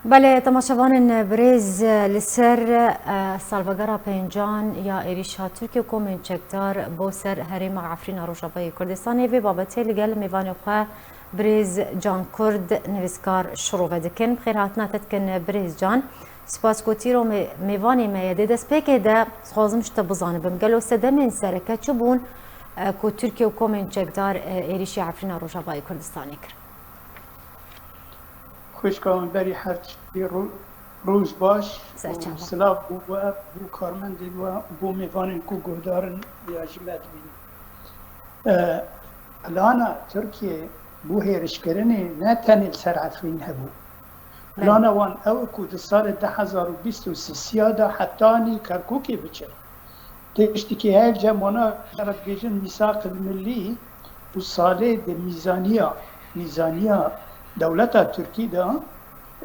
بله تماشاوان بریز لسر سالوگرا پنجان یا ایریشا ترکیه کومن چکدار بو سر هریم عفرین روجاوی کردستان و بابته لگل میوان خواه بریز جان کرد نویسکار شروع دکن بخیر هاتنا تدکن بریز جان سپاس کوتی رو میوانی میاده دست پیکه ده خوازم شتا بزانه بمگلو سده من سرکه چبون کو ترکیه کومن چکدار ایریشی عفرین روجاوی کردستانی کرد. خوشکان بری هرچی روز باش و سلام بو کارمند و بو میوانن کو گودارن یا جمعت بین الان ترکیه بو هیرشکرنی نه تنیل سر عفرین هبو الان وان او کو در سال 2023 دا حتانی کرکوکی بچه تشتی که هیل جمعنا شرط بیجن میثاق الملی و ساله ده میزانیا دولت ترکی دا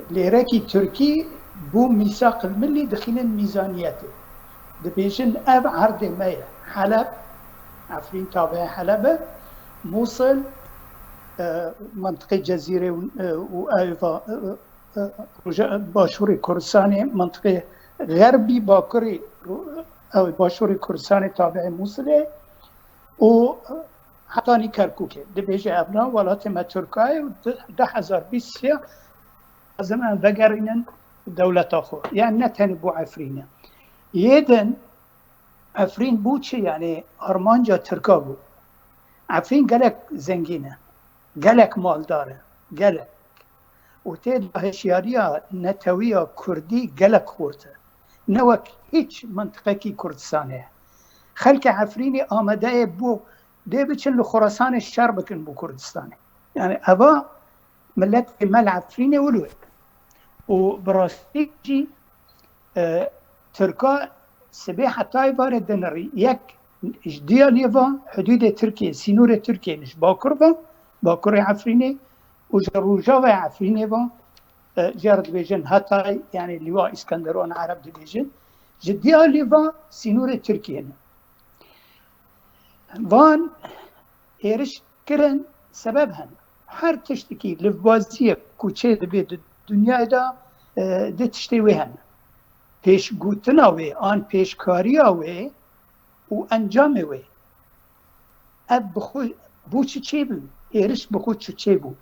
لیرکی ترکی بو میثاق الملی دخیل میزانیته دبیجن اب عرض مایه حلب عفرین تابع حلب موصل منطقه جزیره و ایوا باشور کردستان منطقه غربی باکری او باشور کردستان تابع موصله و حتانی کرکوکه دبیجه ابنا ولات ما ترکای و 2020 زمان بقرين دولة أخرى يعني نتن بو عفرين يدن عفرين بوشي يعني أرمانجا تركابو عفرين قالك زنجينة قالك مالدارة قالك وتيد هشياريا نتوية كردي قالك خورته نوك هيج منطقة كي كردستانية خلق عفريني آمده بو دي بچن لخراسان الشرق بكن بو كردستاني يعني أبا ملت مال عفريني ولوه وبراستيجي تركا سبيحة طايبة دنري يك جديا ليفا حدود تركيا سينور تركيا مش باكر عفريني وجروجاوة عفريني با جارد بيجن هاتاي يعني لواء اسكندرون عرب دي بيجن جديا ليفا سينور تركيا وان ايرش كرن سببهن هر تشتكي لفوازية كوچه بيد دنیا دا ده تشتی ویهن پیش گوتنا وی آن پیشکاریا وی و انجام وی اب بو چه بو ایرش بخود چه بو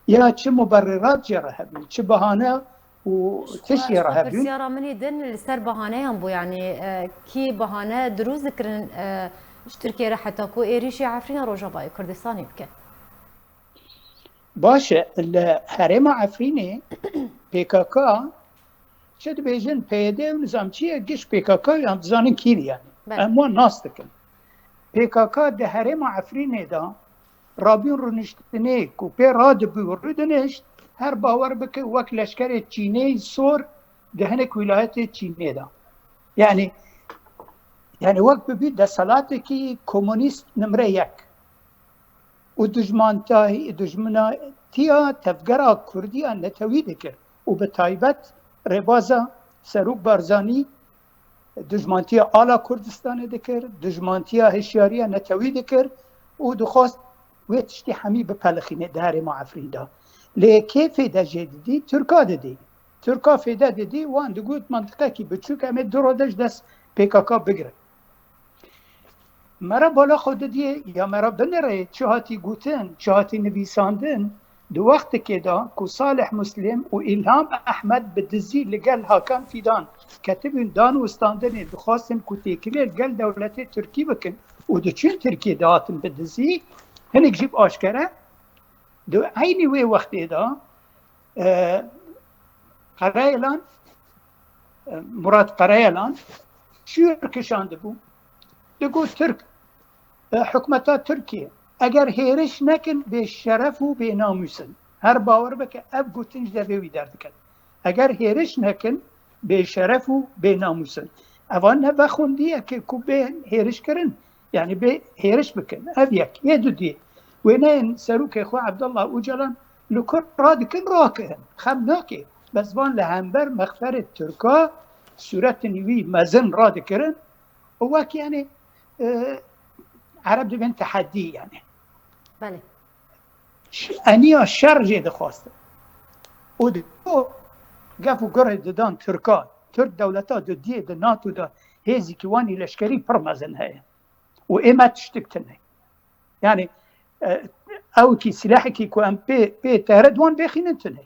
یا چه مبررات جره هبون چه بهانه و تش جره هبون سيارة مني دن لسر بهانه هم بو يعني كي بهانه دروز ذكرن تركيا راح تاكو ايريشي عفرين روجاباي كردستاني بكن باشه الحرم عفرینه پیکاکا شد بیجن پیده و نظامچیه گش پیکاکا هم زانن کیری یعنی اما ناس دکن پیکاکا ده حرم عفرینه دا رابین رو نشتنه کوپی راد بیور دنشت هر باور بکه وک لشکر چینه سور دهنک ولایت چینه دا یعنی وقت ببید ده صلاته کی کمونیست نمره یک و دجمناتیا تفگرا کردیا نتوی دکر و به تایبت ربازا سروک بارزانی دجمناتیا آلا کردستان دکر دجمناتیا هشیاریا نتوی دکر و دخواست ویتشتی همی بپلخینه دهر ما عفرین دا لیکه فیده جدیدی ترکا دادی ترکا فیده دادی وان دگوت منطقه کی بچوک همه درودش دست پیکاکا بگره مرا بالا خود دیه یا مرا بنره چهاتی گوتن چهاتی نویساندن دو وقت که دا کو صالح مسلم و الهام احمد بدزی لگل هاکان فیدان کتب دان و استاندن دخواستن کو تکیل لگل دولت ترکی بکن و دو چون ترکی داتن بدزی هنگ جیب آشکره دو عینی وی وقت دا قرائلان مراد قرائلان شور کشانده بو دگو ترک حکومت ترکیه اگر هیرش نکن به شرف و به ناموسن هر باور بکه اب گوتنج دوی درد کن اگر هیرش نکن به شرف و به ناموسن اوان نه خوندیه که کو به هیرش کرن یعنی به هیرش بکن اب یک یه دو دی و نه سروک خو عبدالله اوجلان لکر راد کن راکن خمناکه بس وان لهمبر مغفر ترکا صورت نوی مزن راد کرن و وک یعنی عرب دبن تحدي يعني بله انيا شر جيد خواسته ودو قفو قرد دان تركا ترك دولتا دو دي دو ناتو دا هيزي كيواني لشكري برمزن هاي وإما تشتكتنه يعني او كي سلاحي كي كو ام بي تهردوان بخينتنه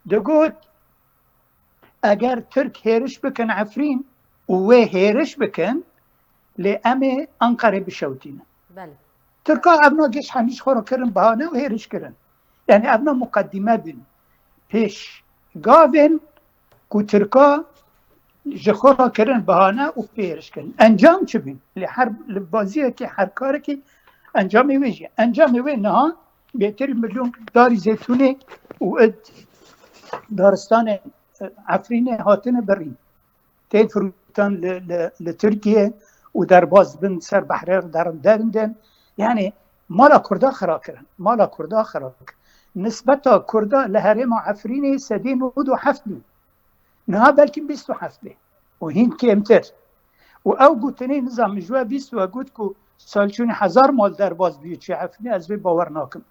دقوت اگر ترك هيرش بكن عفرين ووي هيرش بكن لأمي أنقرة بشوتين بله تركا ابنا جيش حميش خورا كرن بهانه وهيرش كرن يعني ابنا مقدمه بين پیش گاوین کو ترکا جخورا کرن بهانه و پیرش کرن انجام چه بین لبازیه که هر کاره که انجام ویجی انجام وی نه بهتر ملیون داری زیتونه و اد دارستان عفرین هاتن برین تید فروتان لترکیه و در باز بن سر بحریر درندن يعني مالا كردا خرا كرن مالا كردا خرا نسبة كردا لهرم عفريني سدين ودو حفلو نها بلكن بيستو حفله وهين كيمتر او قوتني نظام جوا بيستو اقود كو سالچوني 1000 مال در باز بيوت شي عفريني از بي باور ناكم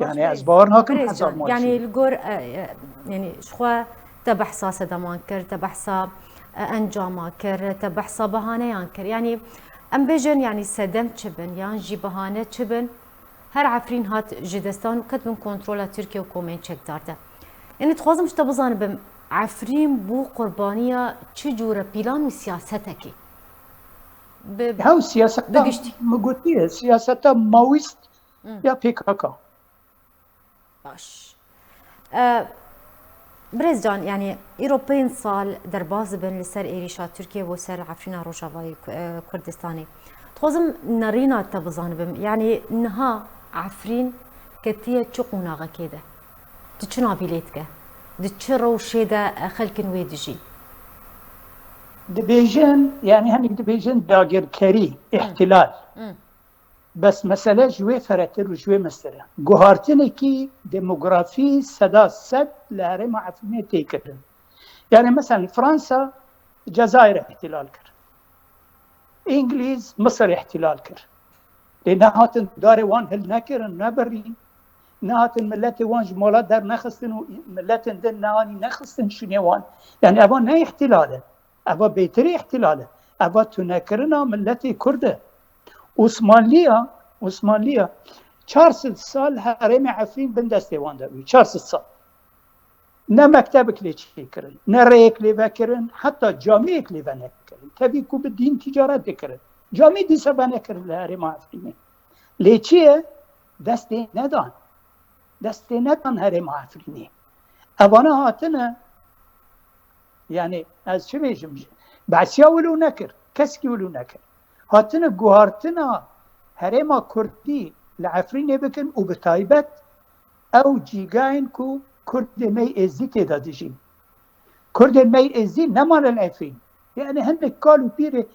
يعني از باور ناكم 1000 مال يعني الجور يعني شخوا تبحثا سدمان كر تبحثا انجاما كر تبحثا بهانه كر يعني ام بيجن يعني سدم تشبن يعني جي بهانه تشبن هر عفرين هات جدستان وكت من كنترول تركيا وكومين تشك دارده يعني تخوازم شتا بزان بم عفرين بو قربانية چه جورة بلان و سياستكي هاو سياستا مقوتيه سياستا ماويست يا بيكاكا باش بريز جان يعني إيروبين صال درباز بن لسر إيريشا تركيا و سر عفرين روجاواي كردستاني تخوزم نارينا تبزان بم يعني نها عفرين كتية تشقونا كده تشنا بيليتك دتشرو شيدا خلكن ويدجي دبيجن يعني هم دبيجن داغر كري احتلال بس مسألة جوي فراتر وجوي مسألة جوهرتني كي ديموغرافي سدا سد لهرم عفريني تيكرن يعني مثلا فرنسا الجزائر احتلال كر انجليز مصر احتلال كر لأنها داري وان هل نكرن نبرين نهاتن ملتي وان جمالات در نخستن و ملتن دن نهاني نخستن شنيوان يعني ابا نه احتلاله ابا بيتري احتلاله ابا تنكرنا ملتي كرده عثمانليا 400 سال هرم عفرين بندسته وان دروي 400 سال نه مكتبك ليشي كرن نه ريك لي بكرن حتى جامعك لي بنكرن تبي كو بالدين تجارت كرن جامع دي سبانه كرن هرم عفرين ليشي دسته ندان دسته ندان هرم عفرینی اوانه هاتنه يعني از چه بیشم بعثیا ولو نکر کسکی ولو نکر هاتنه گوهارتنه هرم کردی لعفرینی بکن و بتایبت او جیگاین کو کرد می ازی تدادی جیم کرد می ازی نمان العفرین يعني هنك قالوا بيري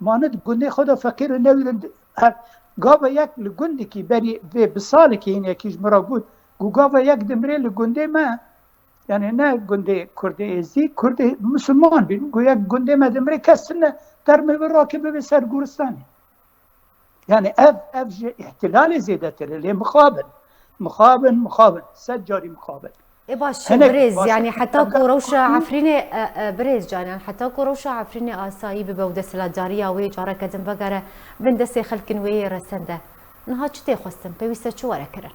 ماند گنده خدا فقير نویرند گاوا یک لگنده کی بری بساله که این یکیش مرا بود گاوا یک دمره لگنده ما يعني نه گنده کرده ازی کرده مسلمان بین گو یک گنده ما دمره کسنه در راکبه به سر گورستانه يعني اف احتلال زیده تره لی مخابن سجاری مخابن باش بريز يعني حتى كوروشا عفريني بريز جان يعني حتى كوروشا عفريني آسایی ببود سلاداریا وی جارا کدم بگره بندست خلکن وی رسنده نها چه خواستن پیوسته چه وره کرن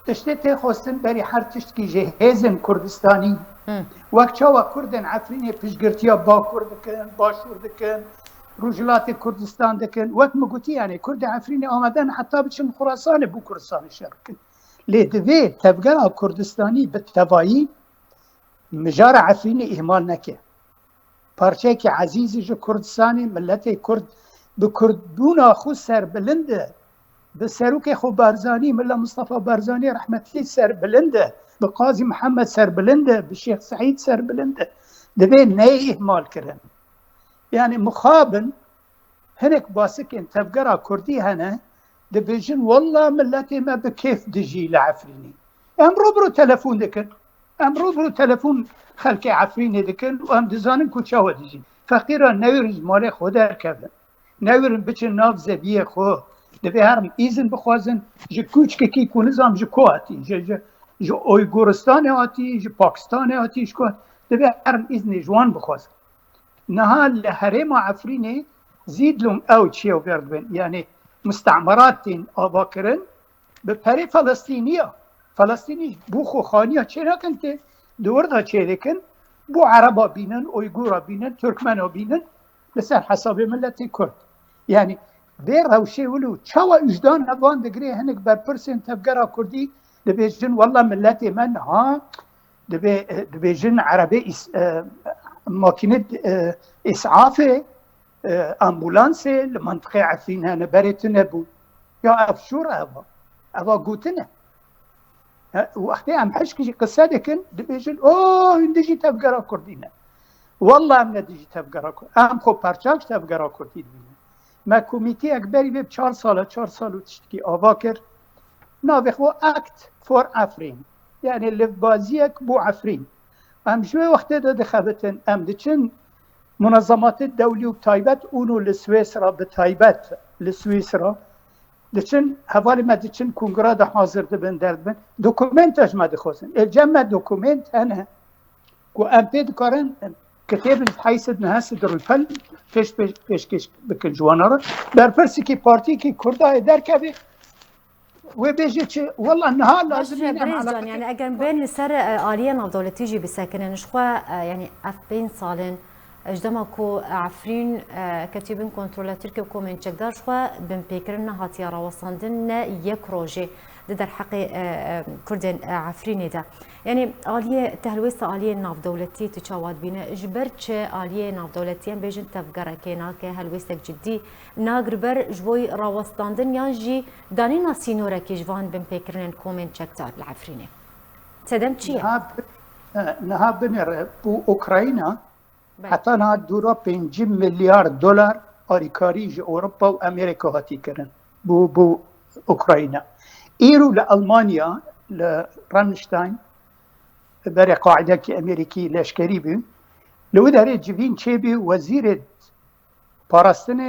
تشتی خواستن بری هر تشت کی جهازن کردستانی وقت چاوا کردن عفرینی پیشگرتیا با کردکن باشور دکن رجلات کردستان دکن وقت مگوتی يعني کرد عفرینی آمدن حتی بچن خراسان بو کردستان شرکن لدوی تبقى كردستاني بالتبايي مجار عفريني إهمال نكه پارچه که عزیزی جو کردستانی ملت کرد بکردبونا خود سر بلنده به سروک خو بارزانی ملا مصطفى بارزانی رحمتی سر بلنده به قاضی محمد سر بلنده به شیخ سعید سر بلنده دوی نه اهمال کرن يعني مخابن هنك باسكن تبقى كردي هنا دبيجن والله ملتي ما بكيف دجي لعفريني امرو برو تلفون دكن امرو برو تلفون خلقي عفريني دكن وام دزانن كو چاو دجي فقيرا نويرز مالي خدا كذا نويرن بچن ناف زبيه خو دبي هرم ايزن بخوازن جي كوچ كي كو نظام جي كواتي جي جو اویگورستان هاتی جو پاکستان هاتی شکو دبی ارم ایزنی جوان بخواست نها لحرم عفرینه زید لهم او چیو برد بین یعنی مستعمرات تین آبا کرن به پری فلسطینی بو خوخانیا چه نکن که دور دا چه دکن بو عربا بینن اویگورا بینن ترکمنا بینن لسر حساب ملت کرد یعنی به روشه ولو چاوا اجدان نوان دگری هنگ برپرسن تبگرا کردی دبیجن والله ملت من ها دبیجن عربی ماکینه اسعاف امبولانس لمنطقه عفرین هنه برت نبود یا افشور اوا گوتنه وقتی هم حشکش قصه دکن دبیجن اوه اندجی تبگرا کردینه والله هم ندیجی تبگرا کرد هم خب پرچاکش تبگرا کردید بینه ما کمیتی اکبری به 4 سال و تشتکی آوا کرد ناوخو اکت فور عفرین یعنی لبازیک بو عفرین هم شوی وقتی داده خبتن هم دچن منظمات دولی و تایبت اونو لسویسرا به تایبت لسویسرا دچن حوالی ما دچن کنگرا ده حاضر ده بن درد بن دوکومنتاش ما ده خوزن الجمع دوکومنت هنه که ام پید کارن کتاب حیثت نهست در الفل پیش بکن جوانا را در پرسی که پارتی که کرده در کبه و بیجه چه والله نها لازم يعني اگر بين سر آلية نافدولتي جي بساكنين شخوا يعني اف بين صالن اجدما كو عفرين كتيبن كنترول تركيا كو من تشكدار شخوا بن بيكرن هاتيا راوساندن يك روجي در حق كردن عفرين ده يعني آلية تهلويس آلية نافدولتي تشاواد بينا جبرتش آلية نافدولتيان بيجن تفقرا كينا كهلويسك جدي ناقربر جوي راوساندن يانجي دانينا سينورا كي جوان بن بيكرن كو من تشكدار العفريني تدم چيه؟ نها بنر بو اوكراينا حتی نه دورا 5 میلیارد دلار آریکاری جو اروپا و امریکا هاتی کردن بو اوکراینا ایرو لألمانیا لرانشتاین برای قاعده که امریکی لشکری بیم لو داره جوین چه بی وزیر پاراستن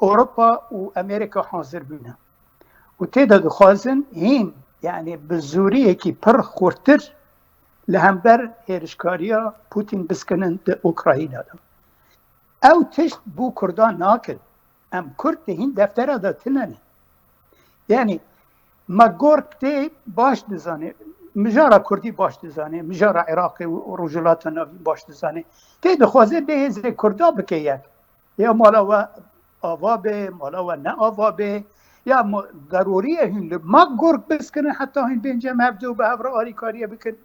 اروپا و امریکا حاضر بینه و تیدا دخوازن هین یعنی بزوریه که پر خورتر لهمبر هیرشکاریا پوتین بسکنن ده اوکراینا دا او تشت بو کردان ناکن ام کرد هین دفتره دا تلنه یعنی ما گرگ تی باش دزانه مجارا کردی باش دزانه مجارا عراقی و رجولات ناوی باش دزانه تی دخوازه به هزه کردا بکه یک یا مالا و آوابه مالا و نه آوابه یا ضروریه هین ما گرگ بسکنن حتی هین بینجا مبدو به هفره آریکاریه بکن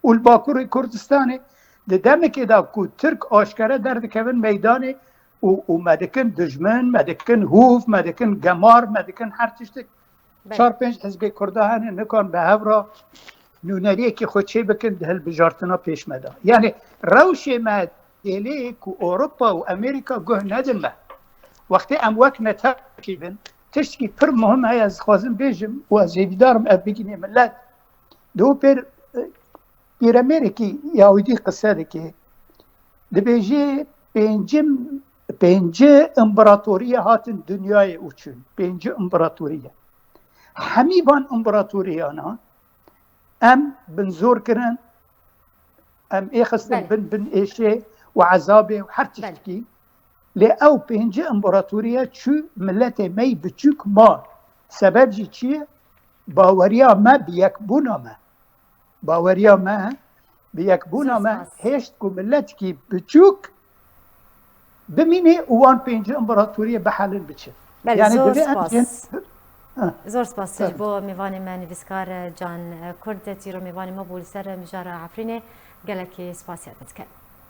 والباكور كردستاني دمك إذا كو ترك آشكرا درد كمان ميداني وما دكن دجمن ما دكن هوف ما دكن جمار ما دكن هر تشتك 4-5 حزب كردهان نكون بهفرا نونريه كي خود شي بكن ده البجارتنا پیش مدا يعني روشي ما ديليك وأوروبا وأمريكا جه ندمه وقتی اموک نتاكيبن تشتكي پر مهم هي از خوازم بيجم وز يدارم أبقيني ملت دو پر bir Ameriki Yahudi kısa ki dibêjê pêncî imparatoriye hatin dünyayê uçun pêncî imparatoriye hemî van imparatoriyana em bin zor kirin em ê xistin bin êşê û ezabê û her tiştekî lê ew pêncî imparatoriye çû milletê me biçûk ma sebeb jî çi ye baweriya me bi yekbûna me باوریا ما بیکبونا ما هشت کو ملت کی بچوک بمینه اوان 5 امپراتوری بحالن بچه یعنی زور سپاس بو میوانی من نویسکار جان کرد تیرو میوانی ما بول سر مجاره عفرینه گلکی سپاسیت بتکن